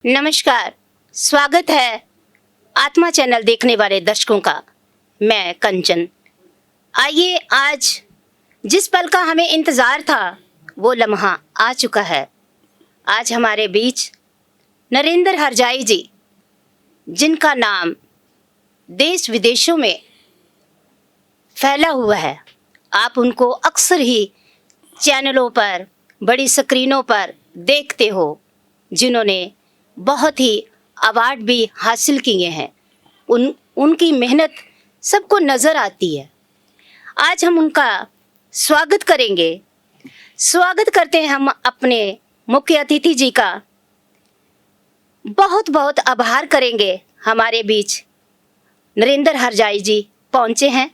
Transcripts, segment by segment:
नमस्कार, स्वागत है आत्मा चैनल देखने वाले दर्शकों का। मैं कंचन। आइए, आज जिस पल का हमें इंतज़ार था वो लम्हा आ चुका है। आज हमारे बीच नरेंद्र हरजाई जी, जिनका नाम देश विदेशों में फैला हुआ है। आप उनको अक्सर ही चैनलों पर, बड़ी स्क्रीनों पर देखते हो, जिन्होंने बहुत ही अवार्ड भी हासिल किए हैं। उनकी मेहनत सबको नज़र आती है। आज हम उनका स्वागत करेंगे। स्वागत करते हैं हम अपने मुख्य अतिथि जी का। बहुत बहुत आभार करेंगे, हमारे बीच नरेंद्र हरजाई जी पहुँचे हैं।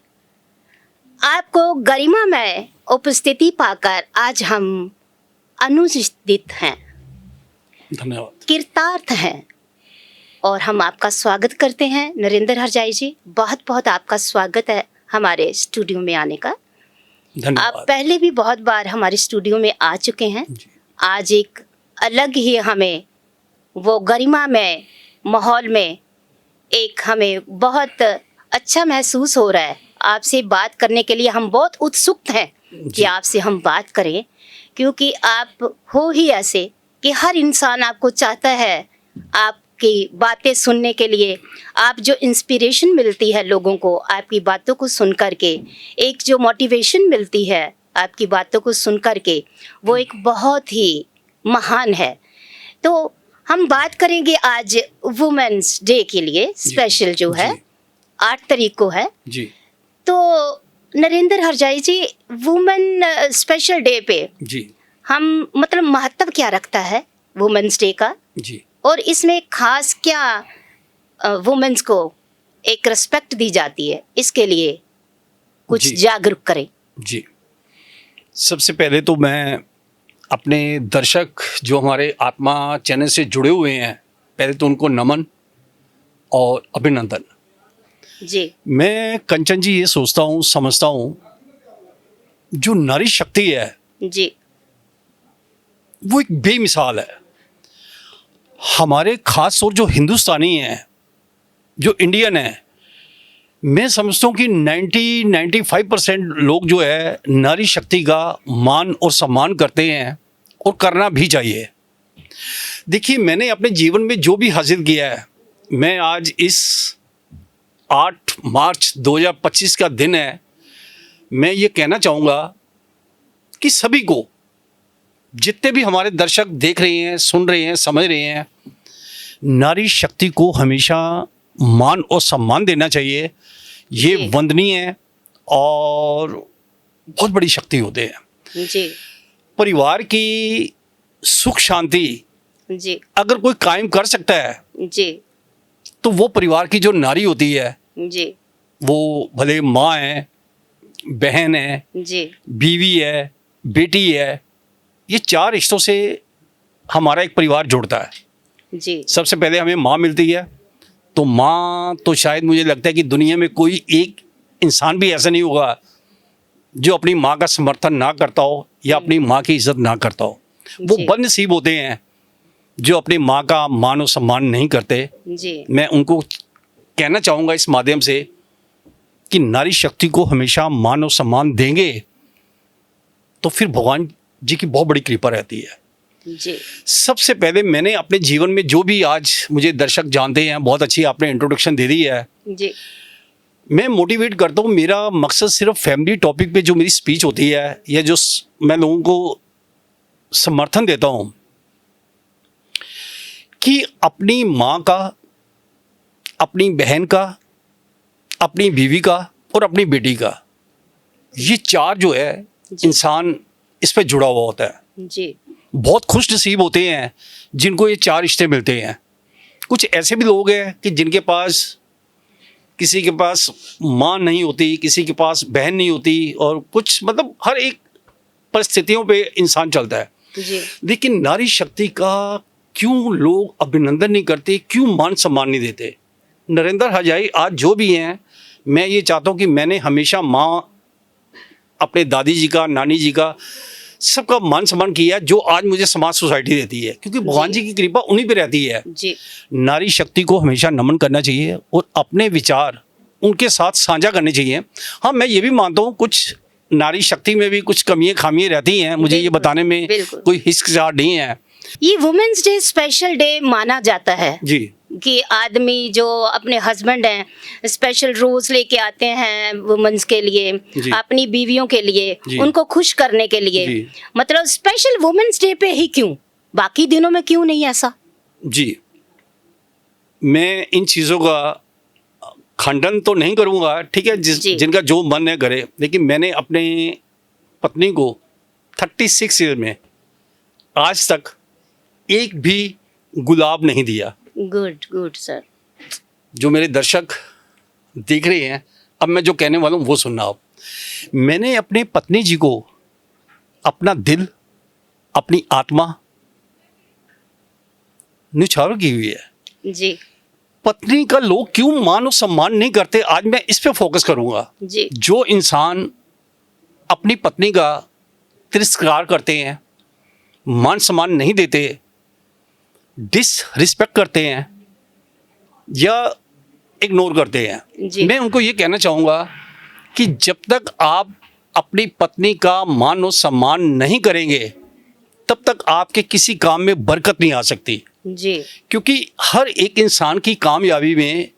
आपको गरिमामय उपस्थिति पाकर आज हम अनुचित हैं, धन्यवाद, कृतार्थ हैं और हम आपका स्वागत करते हैं। नरेंद्र हरजाई जी, बहुत बहुत आपका स्वागत है हमारे स्टूडियो में आने का। धन्यवाद। आप पहले भी बहुत बार हमारे स्टूडियो में आ चुके हैं। आज एक अलग ही हमें वो गरिमा में माहौल में एक हमें बहुत अच्छा महसूस हो रहा है। आपसे बात करने के लिए हम बहुत उत्सुक हैं कि आपसे हम बात करें, क्योंकि आप हो ही ऐसे कि हर इंसान आपको चाहता है आपकी बातें सुनने के लिए। आप जो इंस्पिरेशन मिलती है लोगों को आपकी बातों को सुन कर के, एक जो मोटिवेशन मिलती है आपकी बातों को सुन कर के, वो एक बहुत ही महान है। तो हम बात करेंगे आज वुमेन्स डे के लिए, स्पेशल जो है 8 तारीख को है जी। तो नरेंद्र हरजाई जी, वुमेन स्पेशल डे पे जी हम मतलब महत्व क्या रखता है वुमेन्स डे का, जी और इसमें खास क्या वुमेन्स को एक रिस्पेक्ट दी जाती है, इसके लिए कुछ जागरूक करें। जी, सबसे पहले तो मैं अपने दर्शक जो हमारे आत्मा चैनल से जुड़े हुए हैं, पहले तो उनको नमन और अभिनंदन। जी, मैं कंचन जी ये सोचता हूँ, समझता हूँ, जो नारी शक्ति है जी, वो एक बेमिसाल है। हमारे खास तौर जो हिंदुस्तानी हैं, जो इंडियन हैं, मैं समझता हूँ कि 90-95% लोग जो है नारी शक्ति का मान और सम्मान करते हैं और करना भी चाहिए। देखिए, मैंने अपने जीवन में जो भी हासिल किया है, मैं आज इस 8 मार्च 2025 का दिन है, मैं ये कहना चाहूँगा कि सभी को, जितने भी हमारे दर्शक देख रहे हैं, सुन रहे हैं, समझ रहे हैं, नारी शक्ति को हमेशा मान और सम्मान देना चाहिए। ये वंदनीय है और बहुत बड़ी शक्ति होते हैं। जी, परिवार की सुख शांति जी, अगर कोई कायम कर सकता है जी, तो वो परिवार की जो नारी होती है, जी, वो भले माँ है, बहन है, जी, बीवी है, बेटी है, ये 4 रिश्तों से हमारा एक परिवार जुड़ता है। जी, सबसे पहले हमें माँ मिलती है, तो माँ तो शायद मुझे लगता है कि दुनिया में कोई एक इंसान भी ऐसा नहीं होगा जो अपनी माँ का समर्थन ना करता हो या अपनी माँ की इज्जत ना करता हो। वो बदनसीब होते हैं जो अपनी माँ का मान और सम्मान नहीं करते। जी, मैं उनको कहना चाहूँगा इस माध्यम से कि नारी शक्ति को हमेशा मान और सम्मान देंगे तो फिर भगवान जी की बहुत बड़ी कृपा रहती है। जी, सबसे पहले मैंने अपने जीवन में जो भी, आज मुझे दर्शक जानते हैं, बहुत अच्छी आपने इंट्रोडक्शन दे दी है। जी, मैं मोटिवेट करता हूँ, मेरा मकसद सिर्फ फैमिली टॉपिक पे जो मेरी स्पीच होती है या जो मैं लोगों को समर्थन देता हूँ कि अपनी माँ का, अपनी बहन का, अपनी बीवी का और अपनी बेटी का, ये 4 जो है इंसान इस पे जुड़ा हुआ होता है। जी, बहुत खुश नसीब होते हैं जिनको ये 4 रिश्ते मिलते हैं। कुछ ऐसे भी लोग हैं कि जिनके पास, किसी के पास माँ नहीं होती, किसी के पास बहन नहीं होती, और कुछ मतलब हर एक परिस्थितियों पे इंसान चलता है। जी, लेकिन नारी शक्ति का क्यों लोग अभिनंदन नहीं करते, क्यों मान सम्मान नहीं देते? नरेंद्र हरजाई आज जो भी हैं, मैं ये चाहता हूँ कि मैंने हमेशा माँ, अपने दादी जी का, नानी जी का सबका मान सम्मान किया जो आज मुझे समाज सोसाइटी देती है, क्योंकि भगवान जी की कृपा उन्हीं पे रहती है। जी नारी शक्ति को हमेशा नमन करना चाहिए और अपने विचार उनके साथ साझा करने चाहिए। हाँ, मैं ये भी मानता हूँ कुछ नारी शक्ति में भी कुछ कमियां खामियां रहती हैं, मुझे ये बिल्कुल, बताने में बिल्कुल। कोई हिचकिचाहट नहीं है। ये वुमेन्स डे स्पेशल डे माना जाता है जी कि आदमी जो अपने हस्बैंड हैं स्पेशल रोज लेके आते हैं वुमेन्स के लिए, जी। अपनी बीवियों के लिए, जी। उनको खुश करने के लिए। जी। मतलब स्पेशल वुमेन्स डे पे ही क्यों, बाकी दिनों में क्यों नहीं ऐसा? जी, मैं इन चीज़ों का खंडन तो नहीं करूँगा, ठीक है, जी। जिनका जो मन है करे, लेकिन मैंने अपने पत्नी को 36 ईयर में आज तक एक भी गुलाब नहीं दिया। Good good sir. जो मेरे दर्शक देख रहे हैं, अब मैं जो कहने वाला हूँ वो सुनना आप। मैंने अपने पत्नी जी को अपना दिल, अपनी आत्मा न्यौछावर की हुई है। जी पत्नी का लोग क्यों मान और सम्मान नहीं करते, आज मैं इस पे फोकस करूंगा। जी जो इंसान अपनी पत्नी का तिरस्कार करते हैं, मान सम्मान नहीं देते, डिसरिस्पेक्ट करते हैं या इग्नोर करते हैं, जी। मैं उनको ये कहना चाहूँगा कि जब तक आप अपनी पत्नी का मान और सम्मान नहीं करेंगे तब तक आपके किसी काम में बरकत नहीं आ सकती। जी क्योंकि हर एक इंसान की कामयाबी में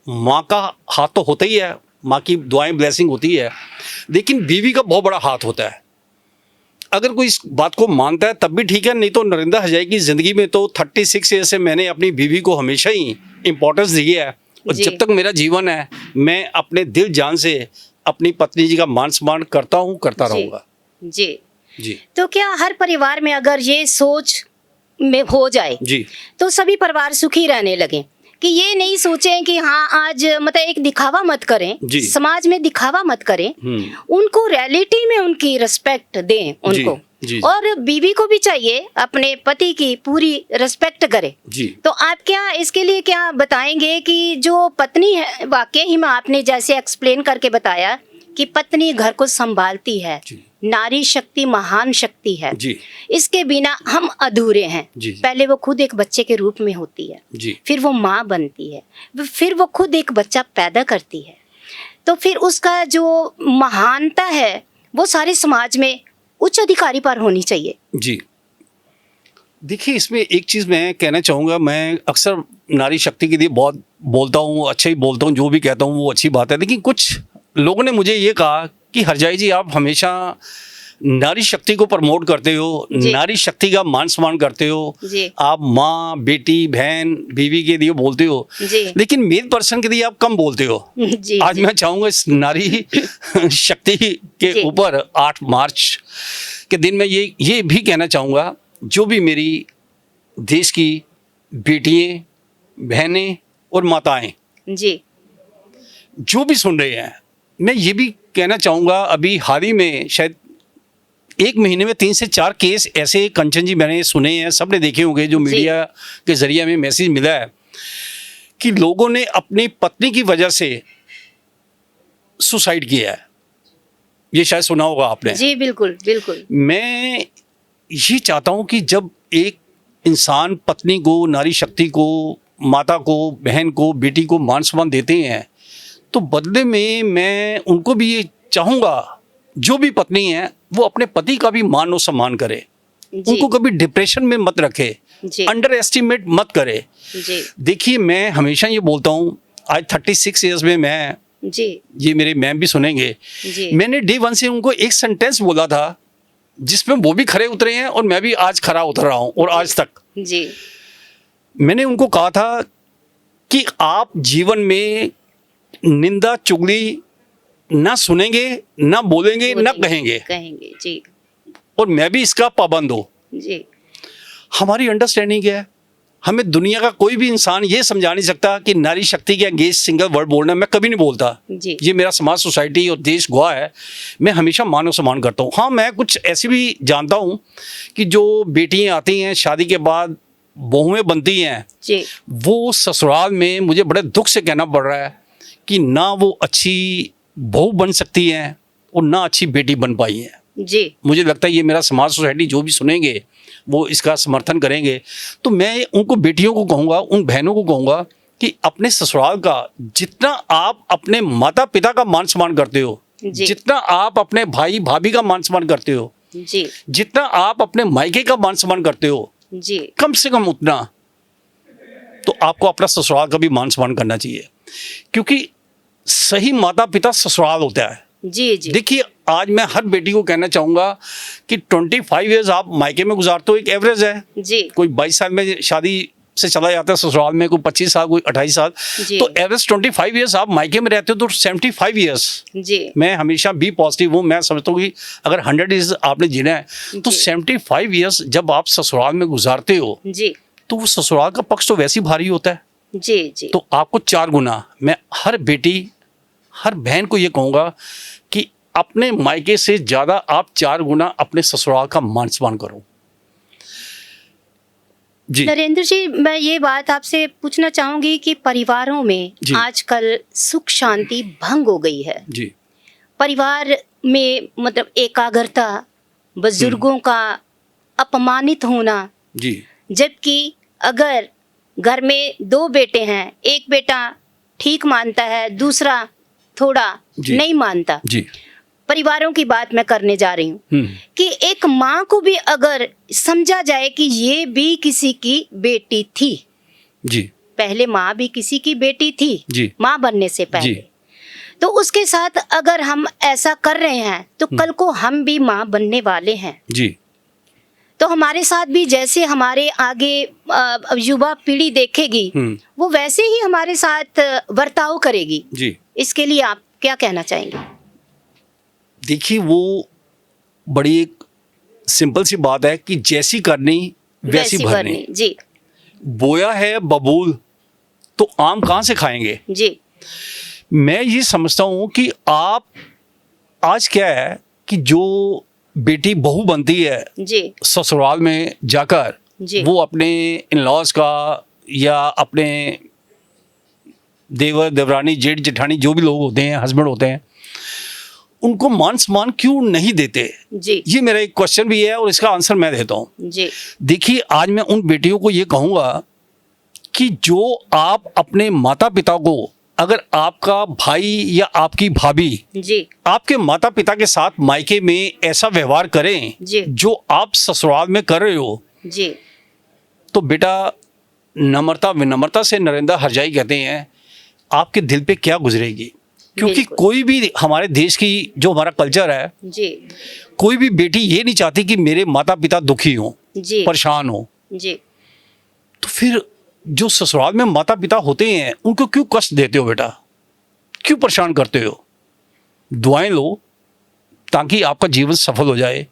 माँ का हाथ तो होता ही है, माँ की दुआएं ब्लेसिंग होती है, लेकिन बीवी का बहुत बड़ा हाथ होता है। अगर कोई इस बात को मानता है तब भी ठीक है, नहीं तो नरिंदा हजाई की ज़िंदगी में तो 36 ईयर से मैंने अपनी बीवी को हमेशा ही इम्पोर्टेंस दी है, और जी। जब तक मेरा जीवन है मैं अपने दिल जान से अपनी पत्नी जी का मान सम्मान करता हूँ, करता जी। रहूँगा। जी। जी तो क्या हर परिवार में अगर ये सोच में हो जाए जी तो सभी परिवार सुखी रहने लगे, कि ये नहीं सोचें कि हाँ आज मतलब एक दिखावा मत करें, जी। समाज में दिखावा मत करें, हम्म उनको रियलिटी में उनकी रिस्पेक्ट दें उनको। जी। और बीवी को भी चाहिए अपने पति की पूरी रिस्पेक्ट करे। जी तो आप क्या इसके लिए क्या बताएंगे कि जो पत्नी है, वाकई ही में आपने जैसे एक्सप्लेन करके बताया कि पत्नी घर को संभालती है, जी नारी शक्ति महान शक्ति है, जी इसके बिना हम अधूरे हैं। जी। पहले वो खुद एक बच्चे के रूप में होती है, जी फिर वो माँ बनती है, फिर वो खुद एक बच्चा पैदा करती है, तो फिर उसका जो महानता है वो सारे समाज में उच्च अधिकारी पर होनी चाहिए। जी। देखिए, इसमें एक चीज़ मैं कहना चाहूँगा, मैं अक्सर नारी शक्ति के लिए बहुत बोलता हूँ, अच्छा ही बोलता हूँ, जो भी कहता हूँ वो अच्छी बात है, लेकिन कुछ लोगों ने मुझे ये कहा कि हरजाई जी आप हमेशा नारी शक्ति को प्रमोट करते हो, जी। नारी शक्ति का मान सम्मान करते हो, जी आप माँ, बेटी, बहन, बीवी के लिए बोलते हो, जी लेकिन मेल पर्सन के लिए आप कम बोलते हो। जी आज जी। मैं चाहूँगा इस नारी शक्ति के जी। ऊपर 8 मार्च के दिन में ये भी कहना चाहूँगा, जो भी मेरी देश की बेटियाँ, बहनें और माताएं जी जो भी सुन रहे हैं, मैं ये भी कहना चाहूँगा, अभी हाल ही में शायद 1 महीने में 3 से 4 केस ऐसे कंचन जी मैंने सुने हैं, सबने देखे होंगे, जो जी। मीडिया के जरिए हमें मैसेज मिला है कि लोगों ने अपनी पत्नी की वजह से सुसाइड किया है। ये शायद सुना होगा आपने। जी बिल्कुल बिल्कुल। मैं ये चाहता हूँ कि जब एक इंसान पत्नी को, नारी शक्ति को, माता को, बहन को, बेटी को मान सम्मान देते हैं, तो बदले में मैं उनको भी ये चाहूँगा, जो भी पत्नी है वो अपने पति का भी मान और सम्मान करे, जी उनको कभी डिप्रेशन में मत रखे, जी अंडर एस्टिमेट मत करे। जी देखिए, मैं हमेशा ये बोलता हूँ, आज 36 ईयर्स में मैं, जी ये मेरे मैम भी सुनेंगे, जी मैंने डे 1 से उनको एक सेंटेंस बोला था जिसमें वो भी खरे उतरे हैं और मैं भी आज खरा उतर रहा हूँ, और आज तक जी मैंने उनको कहा था कि आप जीवन में निंदा चुगली ना सुनेंगे, ना बोलेंगे, ना कहेंगे, कहेंगे। जी और मैं भी इसका पाबंद हूँ। जी हमारी अंडरस्टैंडिंग है, हमें दुनिया का कोई भी इंसान ये समझा नहीं सकता कि नारी शक्ति के अगेंस्ट सिंगल वर्ड बोलना, मैं कभी नहीं बोलता। जी ये मेरा समाज, सोसाइटी और देश गवाह है, मैं हमेशा मान और सम्मान करता हूँ। हाँ, मैं कुछ ऐसी भी जानता हूँ कि जो बेटियाँ आती हैं शादी के बाद, बहुएं बनती हैं, जी वो ससुराल में मुझे बड़े दुख से कहना पड़ रहा है कि ना वो अच्छी बहू बन सकती हैं और ना अच्छी बेटी बन पाई है। जी मुझे लगता है ये मेरा समाज सोसाइटी जो भी सुनेंगे वो इसका समर्थन करेंगे। तो मैं उनको बेटियों को कहूँगा, उन बहनों को कहूँगा कि अपने ससुराल का जितना आप अपने माता पिता का मान सम्मान करते हो, जी जितना आप अपने भाई भाभी का मान सम्मान करते हो, जी जितना आप अपने मायके का मान सम्मान करते हो, जी कम से कम उतना तो आपको अपना ससुराल का भी मान सम्मान करना चाहिए, क्योंकि सही माता पिता ससुराल होता है। जी जी देखिए आज मैं हर बेटी को कहना चाहूँगा कि 25 इयर्स आप मायके में गुजारते हो, एक एवरेज है। जी कोई 22 साल में शादी से चला जाता है ससुराल में, कोई 25 साल, कोई 28 साल, जी। तो एवरेज 25 इयर्स आप मायके में रहते हो तो 75 इयर्स। जी मैं हमेशा बी पॉजिटिव हूँ, मैं समझता हूँ कि अगर 100 इयर्स आपने जीना है तो जी। 75 इयर्स जब आप ससुराल में गुजारते हो जी तो वो ससुराल का पक्ष तो वैसे ही भारी होता है। जी जी तो आपको 4 गुना, मैं हर बेटी हर बहन को ये कहूँगा कि अपने मायके से ज़्यादा आप 4 गुना अपने ससुराल का मान सम्मान करो। जी नरेंद्र जी, मैं ये बात आपसे पूछना चाहूंगी कि परिवारों में जी। आजकल सुख शांति भंग हो गई है। जी परिवार में मतलब एकाग्रता, बुजुर्गों का अपमानित होना, जी जबकि अगर घर में 2 बेटे हैं, एक बेटा ठीक मानता है, दूसरा थोड़ा जी। नहीं मानता। जी परिवारों की बात मैं करने जा रही हूँ कि एक माँ को भी अगर समझा जाए कि ये भी किसी की बेटी थी, जी पहले माँ भी किसी की बेटी थी जी माँ बनने से पहले, जी तो उसके साथ अगर हम ऐसा कर रहे हैं तो कल को हम भी माँ बनने वाले हैं। जी तो हमारे साथ भी जैसे हमारे आगे युवा पीढ़ी देखेगी वो वैसे ही हमारे साथ बर्ताव करेगी। जी इसके लिए आप क्या कहना चाहेंगे? देखिए वो बड़ी एक सिंपल सी बात है कि जैसी करनी वैसी भरनी। जी बोया है बबूल तो आम कहाँ से खाएंगे। जी मैं ये समझता हूँ कि आप आज क्या है कि जो बेटी बहू बनती है जी ससुराल में जाकर, जी वो अपने इन लॉज का या अपने देवर देवरानी जेठ जेठानी जो भी लोग होते हैं, हस्बैंड होते हैं, उनको मान सम्मान क्यों नहीं देते। जी ये मेरा एक क्वेश्चन भी है और इसका आंसर मैं देता हूँ। जी देखिए आज मैं उन बेटियों को ये कहूँगा कि जो आप अपने माता पिता को, अगर आपका भाई या आपकी भाभी जी आपके माता पिता के साथ मायके में ऐसा व्यवहार करें जी जो आप ससुराल में कर रहे हो, जी तो बेटा नम्रता विनम्रता से नरेंद्र हरजाई कहते हैं, आपके दिल पे क्या गुजरेगी। क्योंकि बिल्कुल। कोई भी हमारे देश की जो हमारा कल्चर है, जी कोई भी बेटी ये नहीं चाहती कि मेरे माता पिता दुखी हों, जी परेशान हो। जी तो फिर जो ससुराल में माता पिता होते हैं उनको क्यों कष्ट देते हो बेटा, क्यों परेशान करते हो। दुआएं लो ताकि आपका जीवन सफल हो जाए।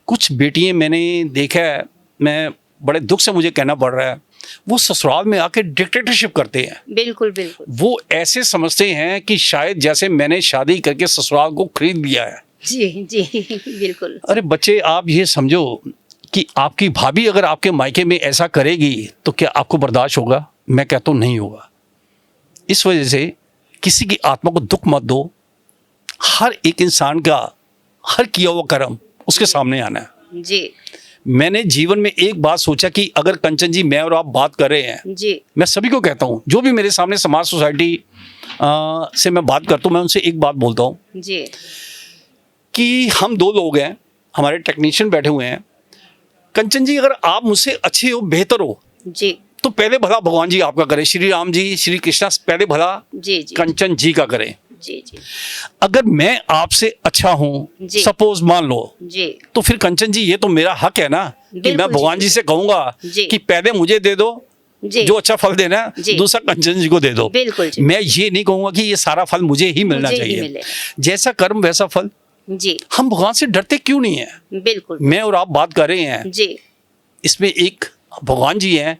कुछ बेटियां मैंने देखा है, मैं बड़े दुख से मुझे कहना पड़ रहा है, वो ससुराल में आके डिक्टेटरशिप करते हैं। बिल्कुल बिल्कुल। वो ऐसे समझते हैं कि शायद जैसे मैंने शादी करके ससुराल को खरीद लिया है। जी जी बिल्कुल। अरे बच्चे, आप ये समझो कि आपकी भाभी अगर आपके मायके में ऐसा करेगी तो क्या आपको बर्दाश्त होगा? मैं कहता हूँ नहीं होगा। इस वजह से किसी की आत्मा को दुख मत दो। हर एक इंसान का हर किया हुआ कर्म उसके सामने आना है। जी मैंने जीवन में एक बात सोचा कि अगर कंचन जी मैं और आप बात कर रहे हैं, जी मैं सभी को कहता हूँ जो भी मेरे सामने समाज सोसाइटी से मैं बात करता हूँ, मैं उनसे एक बात बोलता हूँ जी कि हम 2 लोग हैं, हमारे टेक्नीशियन बैठे हुए हैं। कंचन जी, अगर आप मुझसे अच्छे हो, बेहतर हो, जी तो पहले भला भगवान जी आपका करें, श्री राम जी श्री कृष्णा पहले भला जी जी कंचन जी का करें। जी जी अगर मैं आपसे अच्छा हूँ, जी। सपोज मान लो, जी तो फिर कंचन जी ये तो मेरा हक है ना कि बिल्कुल मैं भगवान जी से कहूँगा जी। कि पहले मुझे दे दो जी जो अच्छा फल देना है, जी। दूसरा कंचन जी को दे दो। बिल्कुल जी। मैं ये नहीं कहूँगा कि ये सारा फल मुझे ही मिलना मुझे ही चाहिए। मिले। जैसा कर्म वैसा फल। जी हम भगवान से डरते क्यों नहीं है? बिल्कुल। मैं और आप बात कर रहे हैं, जी इसमें एक भगवान जी हैं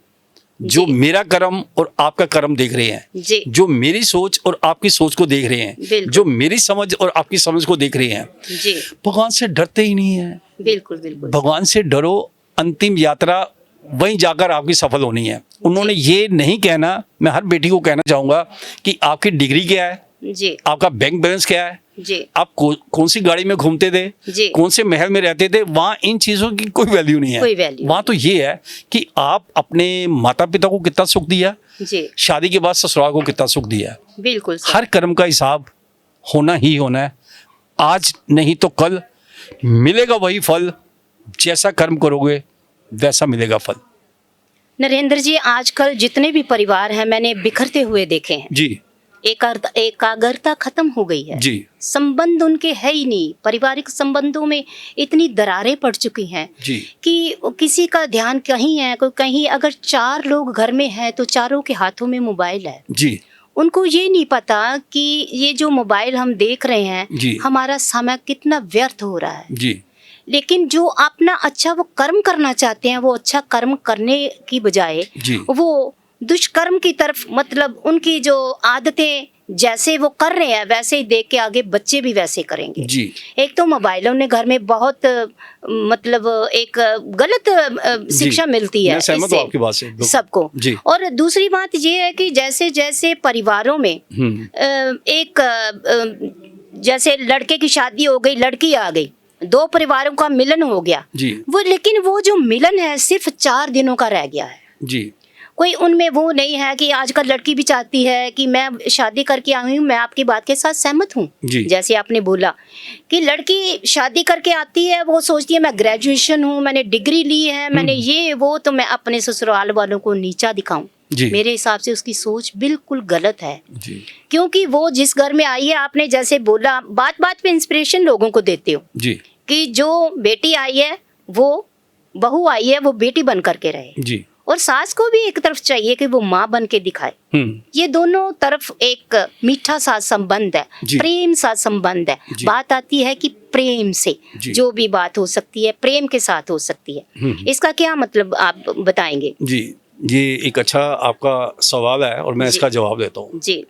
जो जी। मेरा कर्म और आपका कर्म देख रहे हैं, जी जो मेरी सोच और आपकी सोच को देख रहे हैं, बिल्कुल। जो मेरी समझ और आपकी समझ को देख रहे हैं। जी भगवान से डरते ही नहीं है। बिल्कुल बिल्कुल। भगवान से डरो, अंतिम यात्रा वहीं जाकर आपकी सफल होनी है। उन्होंने ये नहीं कहना, मैं हर बेटी को कहना चाहूँगा कि आपकी डिग्री क्या है, जी आपका बैंक बैलेंस क्या है, जी आप कौन सी गाड़ी में घूमते थे, जी कौन से महल में रहते थे, वहाँ इन चीज़ों की कोई वैल्यू नहीं है। कोई वैल्यू वहाँ तो ये है कि आप अपने माता पिता को कितना सुख दिया, जी शादी के बाद ससुराल को कितना सुख दिया। बिल्कुल सर। हर कर्म का हिसाब होना ही होना है। आज नहीं तो कल मिलेगा वही फल, जैसा कर्म करोगे वैसा मिलेगा फल। नरेंद्र जी, आजकल जितने भी परिवार हैं मैंने बिखरते हुए देखे हैं। जी एकाग्रता खत्म हो गई है। जी संबंध उनके है ही नहीं। पारिवारिक संबंधों में इतनी दरारें पड़ चुकी हैं जी कि किसी का ध्यान कहीं है, कोई कहीं। अगर 4 लोग घर में हैं तो चारों के हाथों में मोबाइल है। जी उनको ये नहीं पता कि ये जो मोबाइल हम देख रहे हैं जी हमारा समय कितना व्यर्थ हो रहा है। जी लेकिन जो अपना अच्छा वो कर्म करना चाहते हैं, वो अच्छा कर्म करने की बजाय जी वो दुष्कर्म की तरफ, मतलब उनकी जो आदतें जैसे वो कर रहे हैं वैसे ही देख के आगे बच्चे भी वैसे करेंगे। जी एक तो मोबाइलों ने घर में बहुत मतलब एक गलत शिक्षा मिलती है मैं सहमत हूँ इससे आपकी बात से बिल्कुल। सबको। जी और दूसरी बात ये है कि जैसे जैसे परिवारों में जैसे लड़के की शादी हो गई, लड़की आ गई, 2 परिवारों का मिलन हो गया जी लेकिन वो जो मिलन है सिर्फ 4 दिनों का रह गया है। जी कोई उनमें वो नहीं है कि आजकल लड़की भी चाहती है कि मैं शादी करके आई हूँ। मैं आपकी बात के साथ सहमत हूँ। जी जैसे आपने बोला कि लड़की शादी करके आती है, वो सोचती है मैं ग्रेजुएशन हूँ, मैंने डिग्री ली है, मैंने ये वो, तो मैं अपने ससुराल वालों को नीचा दिखाऊं। जी मेरे हिसाब से उसकी सोच बिल्कुल गलत है। जी क्योंकि वो जिस घर में आई है, आपने जैसे बोला, बात बात पे इंस्पिरेशन लोगों को देते हो जी कि जो बेटी आई है, वो बहू आई है, वो बेटी बन करके रहे। जी और सास को भी एक तरफ चाहिए कि वो माँ बन के दिखाए। ये दोनों तरफ एक मीठा सा संबंध है, जी। प्रेम सा संबंध है। जी। बात आती है कि प्रेम से जी। जो भी बात हो सकती है प्रेम के साथ हो सकती है। इसका क्या मतलब आप बताएंगे? जी, ये एक अच्छा आपका सवाल है और मैं जी। इसका जवाब देता हूँ। जी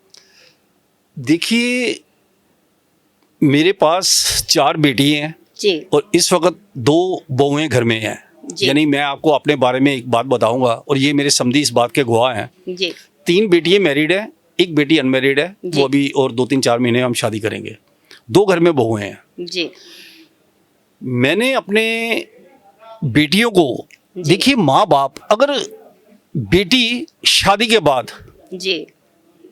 देखिए, मेरे पास 4 बेटी हैं जी और इस वक्त 2 बहुएं घर में हैं। जी। यानी मैं आपको अपने बारे में एक बात बताऊंगा और ये मेरे समधी इस बात के गवाह हैं। जी 3 बेटियां मैरिड है, 1 बेटी अनमैरिड है। जी। वो अभी और 2-3-4 महीने हम शादी करेंगे। 2 घर में बहुएं हैं। जी मैंने अपने बेटियों को, जी। देखिए माँ बाप, अगर बेटी शादी के बाद, जी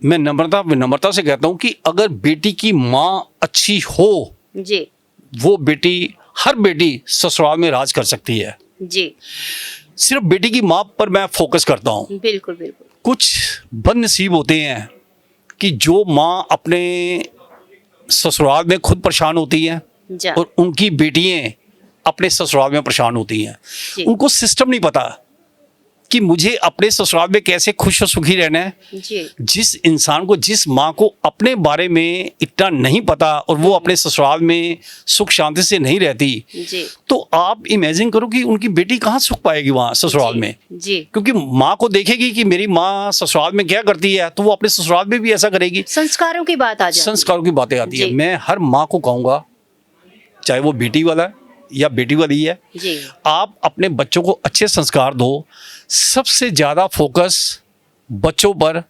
मैं विनम्रता से कहता हूँ कि अगर बेटी की माँ अच्छी हो, जी वो बेटी, हर बेटी ससुराल में राज कर सकती है। जी सिर्फ बेटी की माँ पर मैं फोकस करता हूँ। बिल्कुल बिल्कुल। कुछ बदनसीब होते हैं कि जो माँ अपने ससुराल में खुद परेशान होती हैं जा और उनकी बेटियां अपने ससुराल में परेशान होती हैं। जी। उनको सिस्टम नहीं पता कि मुझे अपने ससुराल में कैसे खुश और सुखी रहना है। जी जिस इंसान को, जिस माँ को अपने बारे में इतना नहीं पता और वो अपने ससुराल में सुख शांति से नहीं रहती, जी तो आप इमेजिन करो कि उनकी बेटी कहाँ सुख पाएगी वहाँ ससुराल में। जी क्योंकि माँ को देखेगी कि मेरी माँ ससुराल में क्या करती है, तो वो अपने ससुराल में भी ऐसा करेगी। संस्कारों की बात आ जाती है। संस्कारों की बातें आती है। जी। मैं हर माँ को कहूँगा, चाहे वो बेटी वाला है या बेटी वाली है, जी आप अपने बच्चों को अच्छे संस्कार दो। सबसे ज़्यादा फोकस बच्चों पर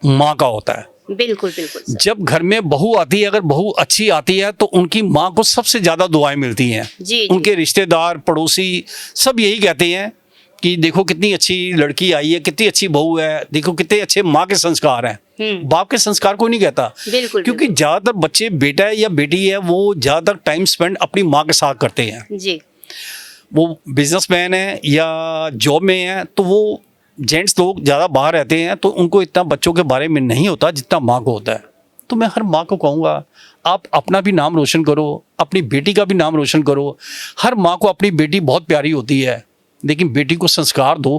माँ का होता है। बिल्कुल बिल्कुल सर। जब घर में बहू आती है, अगर बहू अच्छी आती है तो उनकी माँ को सबसे ज़्यादा दुआएं मिलती हैं। जी उनके रिश्तेदार, पड़ोसी सब यही कहते हैं कि देखो कितनी अच्छी लड़की आई है, कितनी अच्छी बहू है, देखो कितने अच्छे माँ के संस्कार हैं। बाप के संस्कार कोई नहीं कहता। बिल्कुल क्योंकि ज़्यादातर बच्चे, बेटा है या बेटी है, वो ज़्यादातर टाइम स्पेंड अपनी माँ के साथ करते हैं। जी वो बिजनेसमैन है या जॉब में है, तो वो जेंट्स लोग ज़्यादा बाहर रहते हैं, तो उनको इतना बच्चों के बारे में नहीं होता जितना माँ को होता है। तो मैं हर माँ को कहूँगा, आप अपना भी नाम रोशन करो, अपनी बेटी का भी नाम रोशन करो। हर माँ को अपनी बेटी बहुत प्यारी होती है, लेकिन बेटी को संस्कार दो।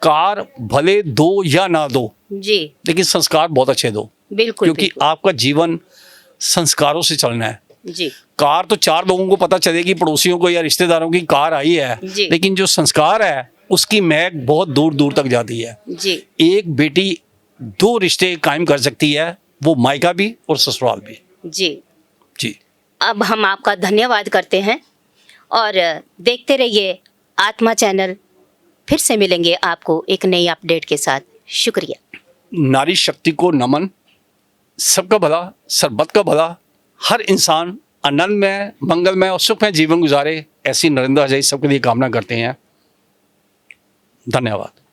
कार भले दो या ना दो, जी लेकिन संस्कार बहुत अच्छे दो। बिल्कुल क्योंकि बिल्कुल। आपका जीवन संस्कारों से चलना है। जी कार तो 4 लोगों को पता चलेगी, पड़ोसियों को या रिश्तेदारों की कार आई है, जी। लेकिन जो संस्कार है उसकी महक बहुत दूर दूर तक जाती है। जी एक बेटी 2 रिश्ते कायम कर सकती है, वो मायका भी और ससुराल भी। जी जी अब हम आपका धन्यवाद करते हैं और देखते रहिए आत्मा चैनल। फिर से मिलेंगे आपको एक नई अपडेट के साथ। शुक्रिया। नारी शक्ति को नमन। सबका भला, सरबत का भला, हर इंसान आनंदमय, मंगलमय और सुखमय जीवन गुजारे, ऐसी नरेंद्र अजय सबके लिए कामना करते हैं। धन्यवाद।